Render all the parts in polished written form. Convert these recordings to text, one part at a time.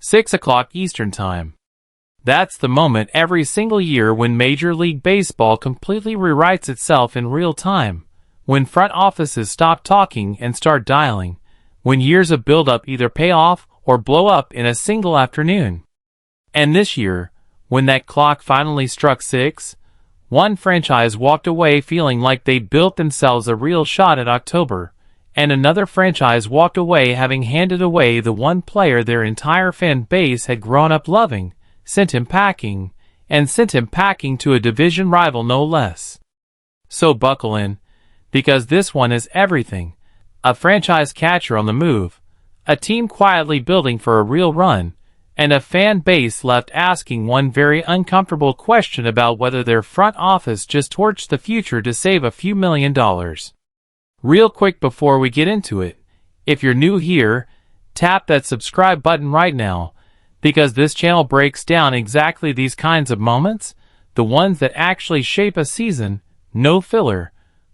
6 o'clock Eastern Time. That's the moment every single year when Major League Baseball completely rewrites itself in real time, when front offices stop talking and start dialing, when years of build-up either pay off or blow up in a single afternoon. And this year, when that clock finally struck 6, one franchise walked away feeling like they'd built themselves a real shot at October, and another franchise walked away having handed away the one player their entire fan base had grown up loving, sent him packing to a division rival no less. So buckle in, because this one is everything. A franchise catcher on the move, a team quietly building for a real run, and a fan base left asking one very uncomfortable question about whether their front office just torched the future to save a few $1 million. Real quick before we get into it, if you're new here, tap that subscribe button right now, because this channel breaks down exactly these kinds of moments, the ones that actually shape a season, no filler,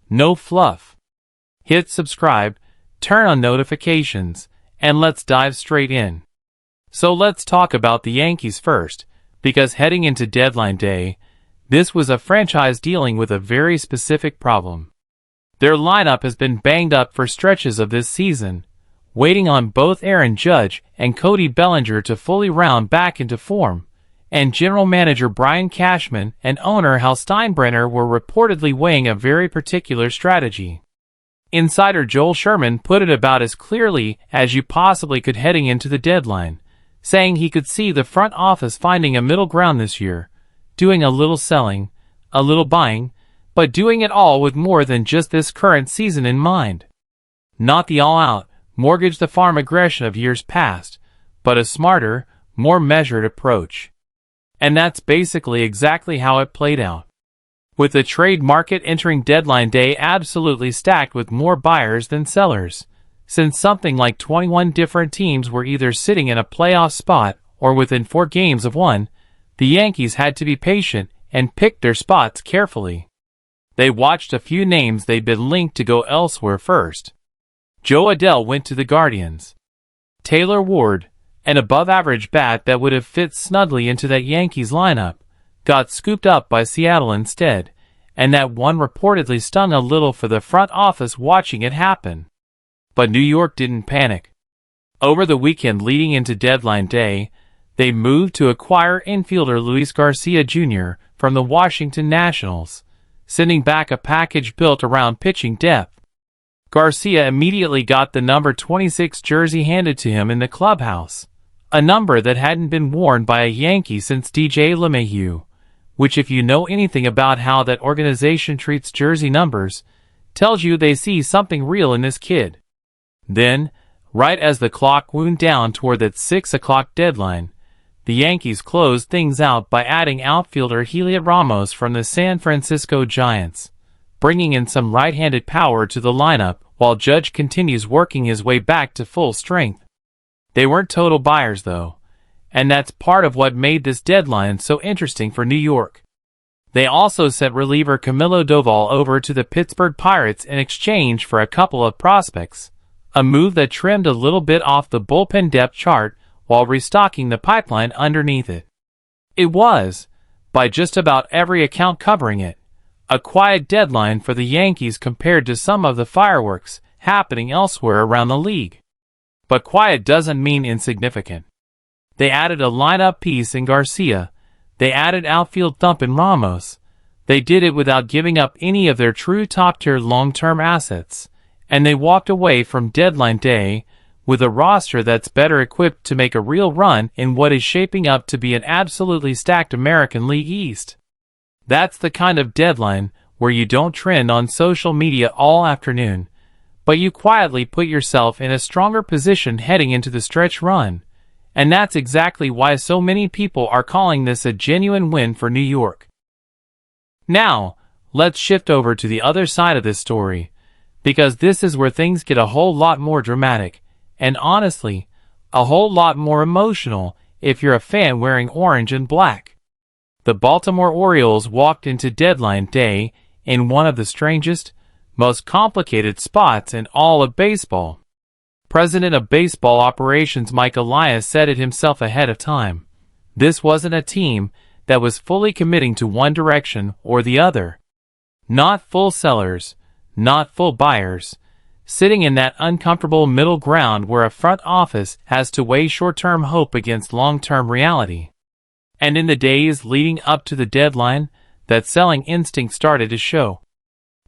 no fluff. Hit subscribe, turn on notifications, and let's dive straight in. So let's talk about the Yankees first, because heading into deadline day, this was a franchise dealing with a very specific problem. Their lineup has been banged up for stretches of this season, waiting on both Aaron Judge and Cody Bellinger to fully round back into form, and general manager Brian Cashman and owner Hal Steinbrenner were reportedly weighing a very particular strategy. Insider Joel Sherman put it about as clearly as you possibly could heading into the deadline, saying he could see the front office finding a middle ground this year, doing a little selling, a little buying, but doing it all with more than just this current season in mind. Not the all-out, mortgage-the-farm aggression of years past, but a smarter, more measured approach. And that's basically exactly how it played out. With the trade market entering deadline day absolutely stacked with more buyers than sellers, since something like 21 different teams were either sitting in a playoff spot or within 4 games of one, the Yankees had to be patient and pick their spots carefully. They watched a few names they'd been linked to go elsewhere first. Joe Adell went to the Guardians. Taylor Ward, an above-average bat that would have fit snugly into that Yankees lineup, got scooped up by Seattle instead, and that one reportedly stung a little for the front office watching it happen. But New York didn't panic. Over the weekend leading into deadline day, they moved to acquire infielder Luis García Jr. from the Washington Nationals, sending back a package built around pitching depth. Garcia immediately got the number 26 jersey handed to him in the clubhouse, a number that hadn't been worn by a Yankee since DJ LeMahieu, which, if you know anything about how that organization treats jersey numbers, tells you they see something real in this kid. Then, right as the clock wound down toward that 6 o'clock deadline, the Yankees closed things out by adding outfielder Heliot Ramos from the San Francisco Giants, bringing in some right-handed power to the lineup while Judge continues working his way back to full strength. They weren't total buyers, though, and that's part of what made this deadline so interesting for New York. They also sent reliever Camilo Doval over to the Pittsburgh Pirates in exchange for a couple of prospects, a move that trimmed a little bit off the bullpen depth chart while restocking the pipeline underneath it. It was, by just about every account covering it, a quiet deadline for the Yankees compared to some of the fireworks happening elsewhere around the league. But quiet doesn't mean insignificant. They added a lineup piece in Garcia. They added outfield thump in Ramos. They did it without giving up any of their true top-tier long-term assets, and they walked away from deadline day with a roster that's better equipped to make a real run in what is shaping up to be an absolutely stacked American League East. That's the kind of deadline where you don't trend on social media all afternoon, but you quietly put yourself in a stronger position heading into the stretch run, and that's exactly why so many people are calling this a genuine win for New York. Now, let's shift over to the other side of this story, because this is where things get a whole lot more dramatic, and honestly, a whole lot more emotional if you're a fan wearing orange and black. The Baltimore Orioles walked into deadline day in one of the strangest, most complicated spots in all of baseball. President of Baseball Operations Mike Elias said it himself ahead of time. This wasn't a team that was fully committing to one direction or the other. Not full sellers, not full buyers, sitting in that uncomfortable middle ground where a front office has to weigh short-term hope against long-term reality. And in the days leading up to the deadline, that selling instinct started to show.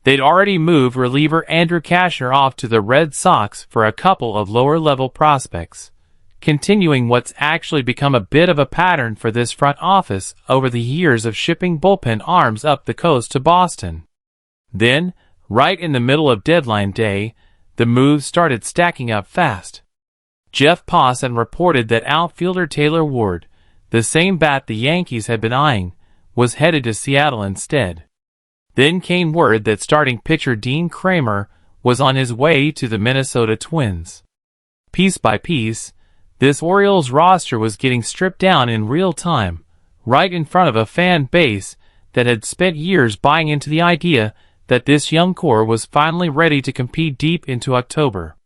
They'd already moved reliever Andrew Cashner off to the Red Sox for a couple of lower-level prospects, continuing what's actually become a bit of a pattern for this front office over the years of shipping bullpen arms up the coast to Boston. Then, right in the middle of deadline day, the moves started stacking up fast. Jeff Passan reported that outfielder Taylor Ward, the same bat the Yankees had been eyeing, was headed to Seattle instead. Then came word that starting pitcher Dean Kramer was on his way to the Minnesota Twins. Piece by piece, this Orioles roster was getting stripped down in real time, right in front of a fan base that had spent years buying into the idea that this young core was finally ready to compete deep into October.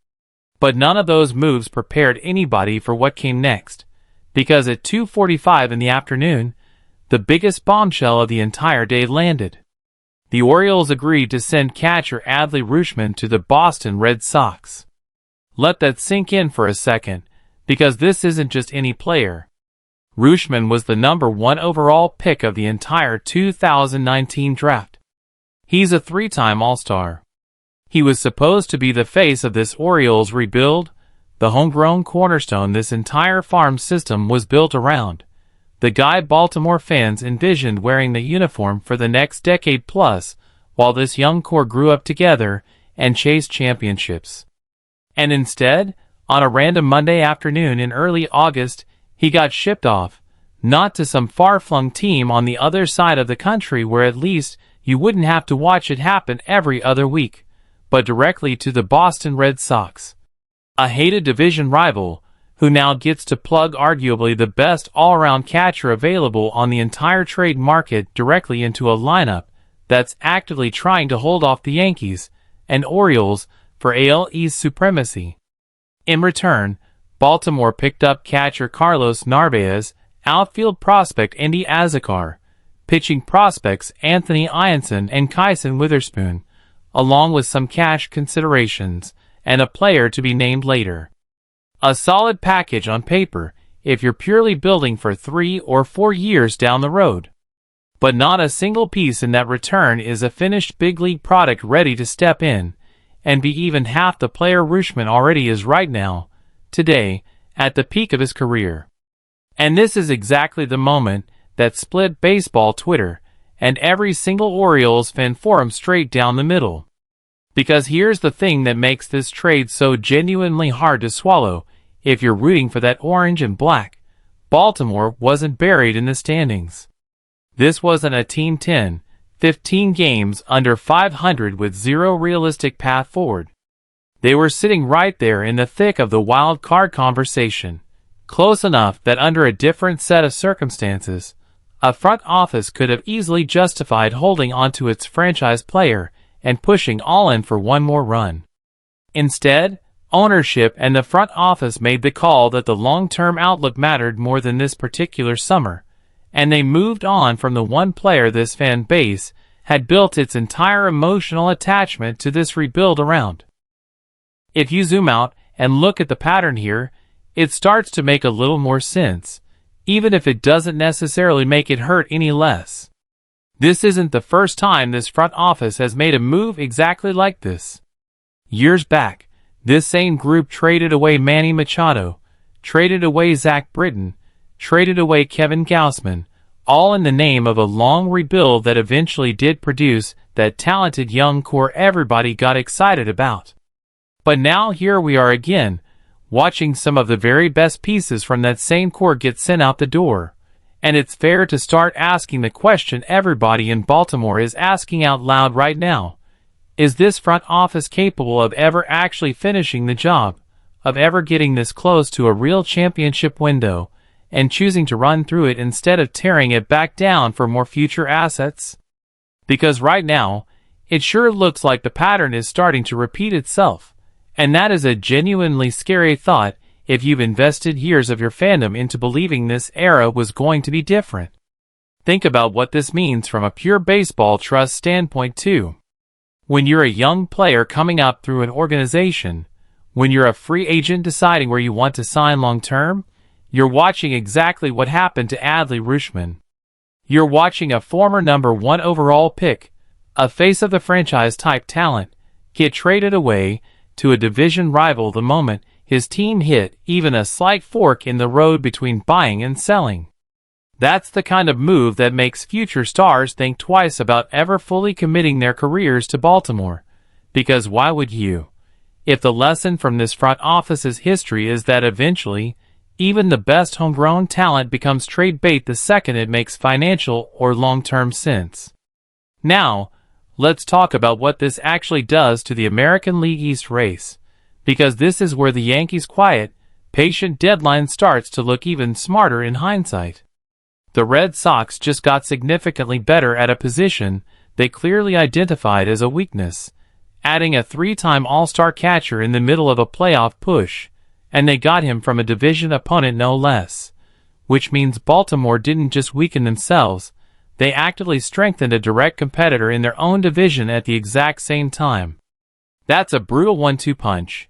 But none of those moves prepared anybody for what came next, because at 2:45 in the afternoon, the biggest bombshell of the entire day landed. The Orioles agreed to send catcher Adley Rutschman to the Boston Red Sox. Let that sink in for a second, because this isn't just any player. Rutschman was the #1 overall pick of the entire 2019 draft. He's a 3-time All-Star. He was supposed to be the face of this Orioles rebuild, the homegrown cornerstone this entire farm system was built around. The guy Baltimore fans envisioned wearing the uniform for the next decade plus, while this young core grew up together and chased championships. And instead, on a random Monday afternoon in early August, he got shipped off, not to some far-flung team on the other side of the country where at least you wouldn't have to watch it happen every other week, but directly to the Boston Red Sox, a hated division rival, who now gets to plug arguably the best all-around catcher available on the entire trade market directly into a lineup that's actively trying to hold off the Yankees and Orioles for AL East supremacy. In return, Baltimore picked up catcher Carlos Narvaez, outfield prospect Andy Azekar, pitching prospects Anthony Ianson and Kyson Witherspoon, along with some cash considerations and a player to be named later. A solid package on paper if you're purely building for 3 or 4 years down the road. But not a single piece in that return is a finished big league product ready to step in and be even half the player Rutschman already is right now, today, at the peak of his career. And this is exactly the moment that split baseball Twitter and every single Orioles fan forum straight down the middle. Because here's the thing that makes this trade so genuinely hard to swallow. If you're rooting for that orange and black, Baltimore wasn't buried in the standings. This wasn't a team 10, 15 games under 500 with zero realistic path forward. They were sitting right there in the thick of the wild card conversation, close enough that under a different set of circumstances, a front office could have easily justified holding onto its franchise player and pushing all in for one more run. Instead, ownership and the front office made the call that the long-term outlook mattered more than this particular summer, and they moved on from the one player this fan base had built its entire emotional attachment to this rebuild around. If you zoom out and look at the pattern here, it starts to make a little more sense, even if it doesn't necessarily make it hurt any less. This isn't the first time this front office has made a move exactly like this. Years back, this same group traded away Manny Machado, traded away Zach Britton, traded away Kevin Gausman, all in the name of a long rebuild that eventually did produce that talented young core everybody got excited about. But now here we are again, watching some of the very best pieces from that same core get sent out the door. And it's fair to start asking the question everybody in Baltimore is asking out loud right now. Is this front office capable of ever actually finishing the job, of ever getting this close to a real championship window, and choosing to run through it instead of tearing it back down for more future assets? Because right now, it sure looks like the pattern is starting to repeat itself, And that is a genuinely scary thought if you've invested years of your fandom into believing this era was going to be different. Think about what this means from a pure baseball trust standpoint too. When you're a young player coming up through an organization, when you're a free agent deciding where you want to sign long-term, you're watching exactly what happened to Adley Rutschman. You're watching a former number 1 overall pick, a face of the franchise type talent, get traded away to a division rival the moment his team hit even a slight fork in the road between buying and selling. That's the kind of move that makes future stars think twice about ever fully committing their careers to Baltimore. Because why would you? If the lesson from this front office's history is that eventually, even the best homegrown talent becomes trade bait the second it makes financial or long-term sense. Now, let's talk about what this actually does to the American League East race, because this is where the Yankees' quiet, patient deadline starts to look even smarter in hindsight. The Red Sox just got significantly better at a position they clearly identified as a weakness, adding a 3-time All-Star catcher in the middle of a playoff push, and they got him from a division opponent no less, which means Baltimore didn't just weaken themselves, they actively strengthened a direct competitor in their own division at the exact same time. That's a brutal 1-2 punch.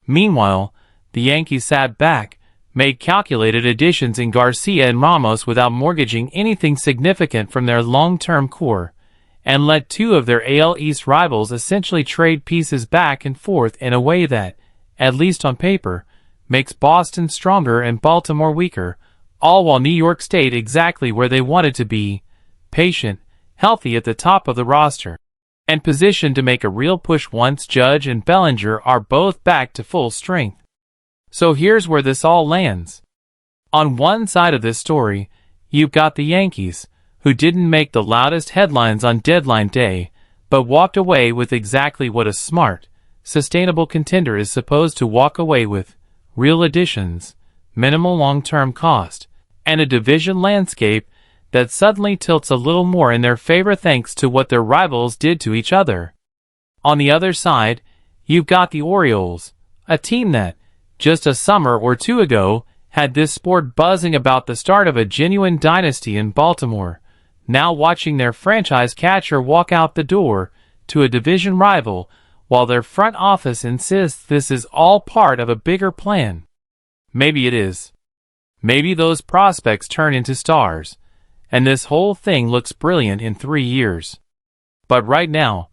Meanwhile, the Yankees sat back, made calculated additions in Garcia and Ramos without mortgaging anything significant from their long-term core, and let 2 of their AL East rivals essentially trade pieces back and forth in a way that, at least on paper, makes Boston stronger and Baltimore weaker, all while New York stayed exactly where they wanted to be, patient, healthy at the top of the roster, and positioned to make a real push once Judge and Bellinger are both back to full strength. So here's where this all lands. On one side of this story, you've got the Yankees, who didn't make the loudest headlines on deadline day, but walked away with exactly what a smart, sustainable contender is supposed to walk away with: real additions, minimal long-term cost, and a division landscape that suddenly tilts a little more in their favor thanks to what their rivals did to each other. On the other side, you've got the Orioles, a team that, just a summer or 2 ago, had this sport buzzing about the start of a genuine dynasty in Baltimore, now watching their franchise catcher walk out the door to a division rival, while their front office insists this is all part of a bigger plan. Maybe it is. Maybe those prospects turn into stars, and this whole thing looks brilliant in 3 years. But right now,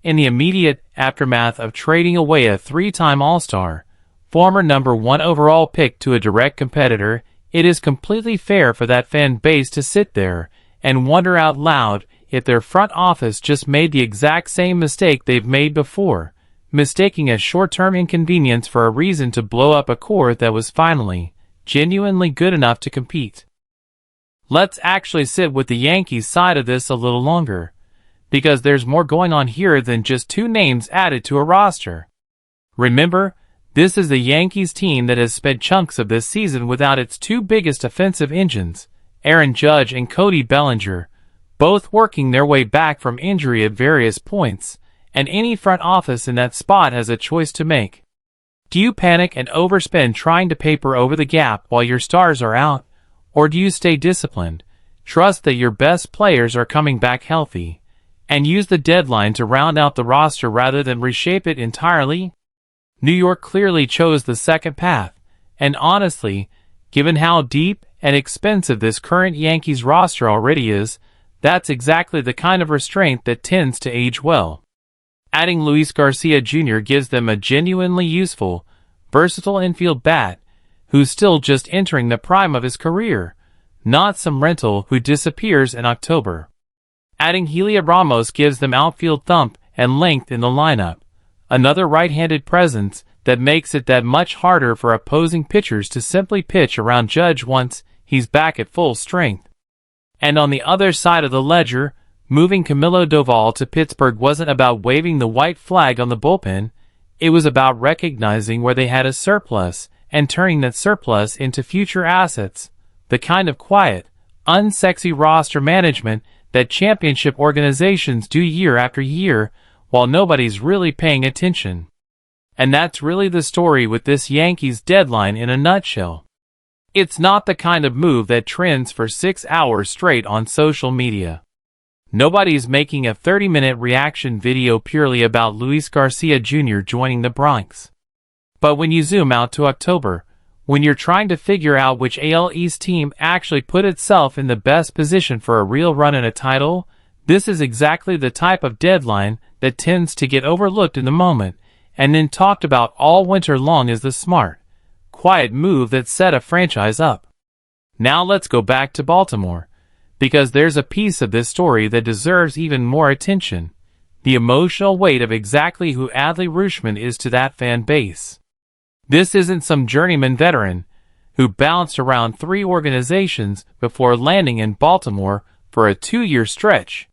in the immediate aftermath of trading away a 3-time All-Star, former number 1 overall pick to a direct competitor, it is completely fair for that fan base to sit there and wonder out loud if their front office just made the exact same mistake they've made before, mistaking a short-term inconvenience for a reason to blow up a core that was finally, genuinely good enough to compete. Let's actually sit with the Yankees side of this a little longer, because there's more going on here than just 2 names added to a roster. Remember, this is the Yankees team that has spent chunks of this season without its 2 biggest offensive engines, Aaron Judge and Cody Bellinger, both working their way back from injury at various points, and any front office in that spot has a choice to make. Do you panic and overspend trying to paper over the gap while your stars are out, or do you stay disciplined, trust that your best players are coming back healthy, and use the deadline to round out the roster rather than reshape it entirely? New York clearly chose the second path, and honestly, given how deep and expensive this current Yankees roster already is, that's exactly the kind of restraint that tends to age well. Adding Luis García Jr. gives them a genuinely useful, versatile infield bat, who's still just entering the prime of his career, not some rental who disappears in October. Adding Heliot Ramos gives them outfield thump and length in the lineup, another right-handed presence that makes it that much harder for opposing pitchers to simply pitch around Judge once he's back at full strength. And on the other side of the ledger, moving Camilo Doval to Pittsburgh wasn't about waving the white flag on the bullpen, it was about recognizing where they had a surplus and turning that surplus into future assets, the kind of quiet, unsexy roster management that championship organizations do year after year while nobody's really paying attention. And that's really the story with this Yankees deadline in a nutshell. It's not the kind of move that trends for 6 hours straight on social media. Nobody's making a 30-minute reaction video purely about Luis García Jr. joining the Bronx. But when you zoom out to October, when you're trying to figure out which AL East team actually put itself in the best position for a real run at a title, this is exactly the type of deadline that tends to get overlooked in the moment, and then talked about all winter long as the smart, quiet move that set a franchise up. Now let's go back to Baltimore, because there's a piece of this story that deserves even more attention: the emotional weight of exactly who Adley Rutschman is to that fan base. This isn't some journeyman veteran who bounced around 3 organizations before landing in Baltimore for a 2-year stretch.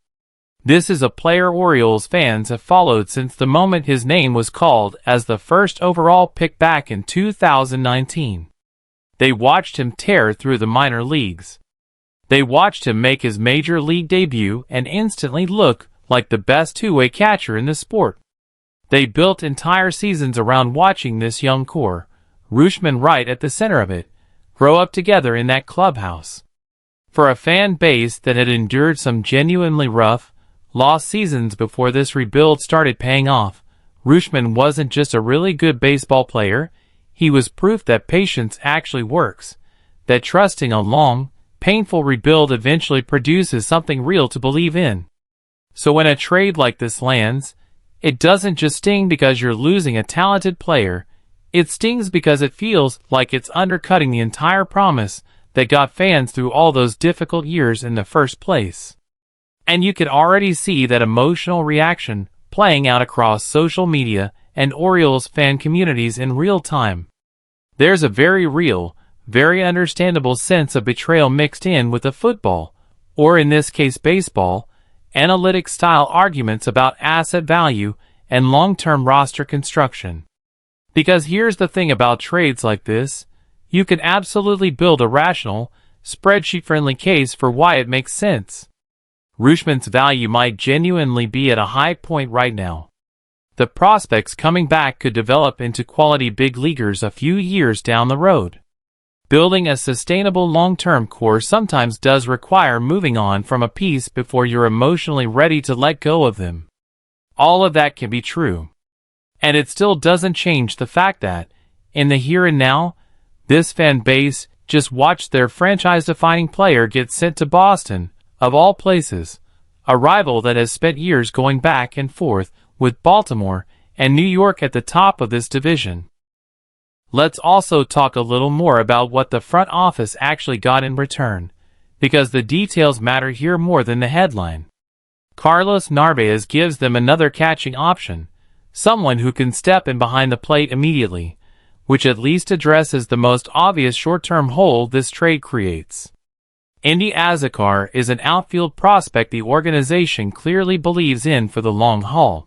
This is a player Orioles fans have followed since the moment his name was called as the first overall pick back in 2019. They watched him tear through the minor leagues. They watched him make his major league debut and instantly look like the best two-way catcher in the sport. They built entire seasons around watching this young core, Rutschman right at the center of it, grow up together in that clubhouse. For a fan base that had endured some genuinely rough, lost seasons before this rebuild started paying off, Rutschman wasn't just a really good baseball player, he was proof that patience actually works, that trusting a long, painful rebuild eventually produces something real to believe in. So when a trade like this lands, it doesn't just sting because you're losing a talented player, it stings because it feels like it's undercutting the entire promise that got fans through all those difficult years in the first place. And you could already see that emotional reaction playing out across social media and Orioles fan communities in real time. There's a very real, very understandable sense of betrayal mixed in with the football, or in this case baseball, analytic-style arguments about asset value and long-term roster construction. Because here's the thing about trades like this, you can absolutely build a rational, spreadsheet-friendly case for why it makes sense. Rutschman's value might genuinely be at a high point right now. The prospects coming back could develop into quality big leaguers a few years down the road. Building a sustainable long-term core sometimes does require moving on from a piece before you're emotionally ready to let go of them. All of that can be true. And it still doesn't change the fact that, in the here and now, this fan base just watched their franchise-defining player get sent to Boston, of all places, a rival that has spent years going back and forth with Baltimore and New York at the top of this division. Let's also talk a little more about what the front office actually got in return, because the details matter here more than the headline. Carlos Narvaez gives them another catching option, someone who can step in behind the plate immediately, which at least addresses the most obvious short-term hole this trade creates. Andy Azekar is an outfield prospect the organization clearly believes in for the long haul.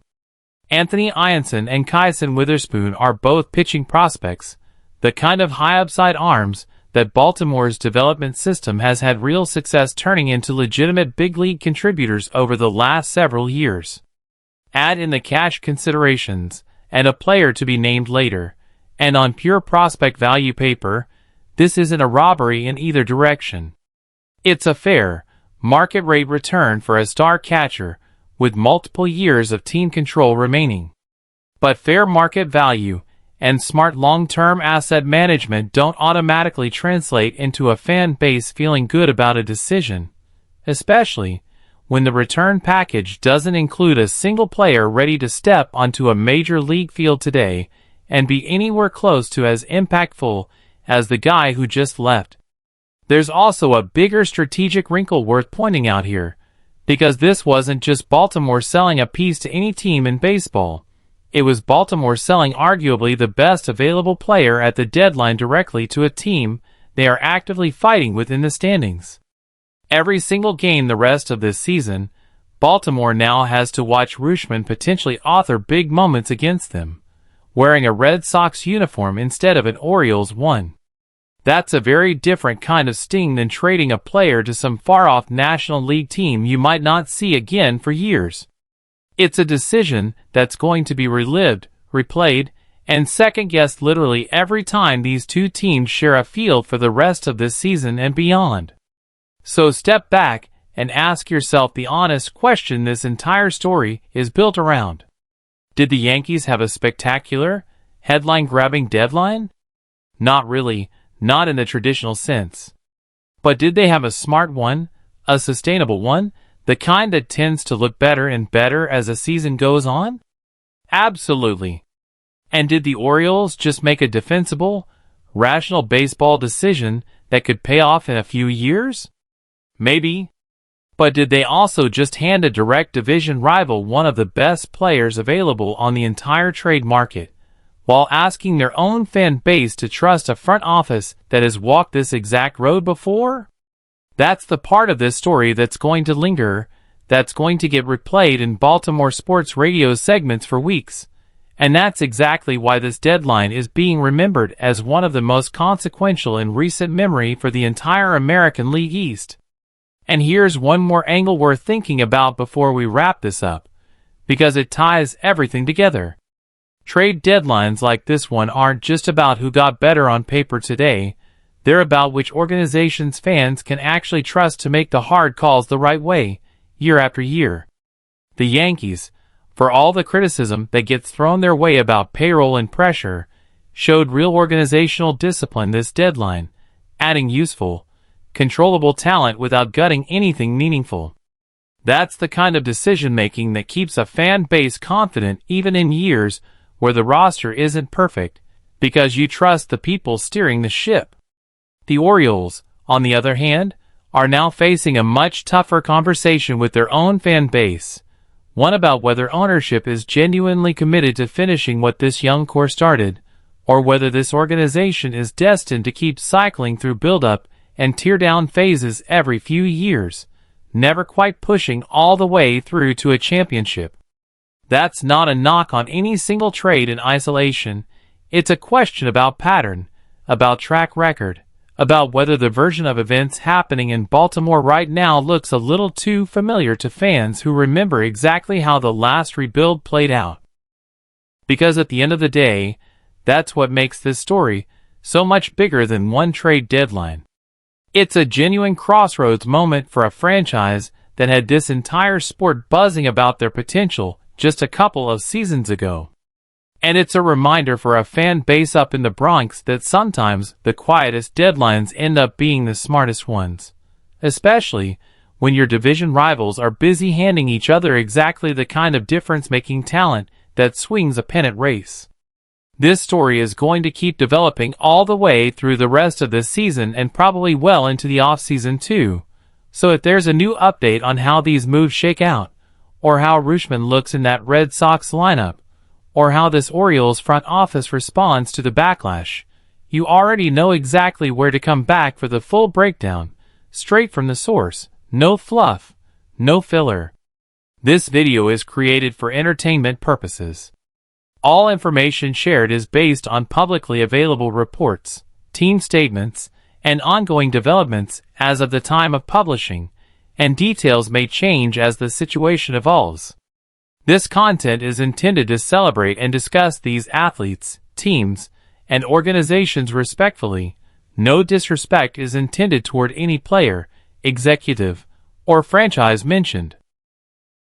Anthony Ianson and Kyson Witherspoon are both pitching prospects, the kind of high-upside arms that Baltimore's development system has had real success turning into legitimate big-league contributors over the last several years. Add in the cash considerations, and a player to be named later, and on pure prospect value paper, this isn't a robbery in either direction. It's a fair, market-rate return for a star catcher, with multiple years of team control remaining. But fair market value and smart long-term asset management don't automatically translate into a fan base feeling good about a decision, especially when the return package doesn't include a single player ready to step onto a major league field today and be anywhere close to as impactful as the guy who just left. There's also a bigger strategic wrinkle worth pointing out here, because this wasn't just Baltimore selling a piece to any team in baseball. It was Baltimore selling arguably the best available player at the deadline directly to a team they are actively fighting with in the standings. Every single game the rest of this season, Baltimore now has to watch Rutschman potentially author big moments against them, wearing a Red Sox uniform instead of an Orioles one. That's a very different kind of sting than trading a player to some far-off National League team you might not see again for years. It's a decision that's going to be relived, replayed, and second-guess literally every time these two teams share a field for the rest of this season and beyond. So step back and ask yourself the honest question this entire story is built around. Did the Yankees have a spectacular, headline-grabbing deadline? Not really, not in the traditional sense. But did they have a smart one, a sustainable one, the kind that tends to look better and better as the season goes on? Absolutely. And did the Orioles just make a defensible, rational baseball decision that could pay off in a few years? Maybe. But did they also just hand a direct division rival one of the best players available on the entire trade market, while asking their own fan base to trust a front office that has walked this exact road before? That's the part of this story that's going to linger, that's going to get replayed in Baltimore sports radio segments for weeks. And that's exactly why this deadline is being remembered as one of the most consequential in recent memory for the entire American League East. And here's one more angle worth thinking about before we wrap this up, because it ties everything together. Trade deadlines like this one aren't just about who got better on paper today, they're about which organizations fans can actually trust to make the hard calls the right way, year after year. The Yankees, for all the criticism that gets thrown their way about payroll and pressure, showed real organizational discipline this deadline, adding useful, controllable talent without gutting anything meaningful. That's the kind of decision-making that keeps a fan base confident even in years where the roster isn't perfect, because you trust the people steering the ship. The Orioles, on the other hand, are now facing a much tougher conversation with their own fan base, one about whether ownership is genuinely committed to finishing what this young core started, or whether this organization is destined to keep cycling through build-up and tear-down phases every few years, never quite pushing all the way through to a championship. That's not a knock on any single trade in isolation. It's a question about pattern, about track record, about whether the version of events happening in Baltimore right now looks a little too familiar to fans who remember exactly how the last rebuild played out. Because at the end of the day, that's what makes this story so much bigger than one trade deadline. It's a genuine crossroads moment for a franchise that had this entire sport buzzing about their potential just a couple of seasons ago. And it's a reminder for a fan base up in the Bronx that sometimes the quietest deadlines end up being the smartest ones, especially when your division rivals are busy handing each other exactly the kind of difference-making talent that swings a pennant race. This story is going to keep developing all the way through the rest of this season and probably well into the offseason too. So if there's a new update on how these moves shake out, or how Rutschman looks in that Red Sox lineup, or how this Orioles front office responds to the backlash, you already know exactly where to come back for the full breakdown, straight from the source, no fluff, no filler. This video is created for entertainment purposes. All information shared is based on publicly available reports, team statements, and ongoing developments as of the time of publishing, and details may change as the situation evolves. This content is intended to celebrate and discuss these athletes, teams, and organizations respectfully. No disrespect is intended toward any player, executive, or franchise mentioned.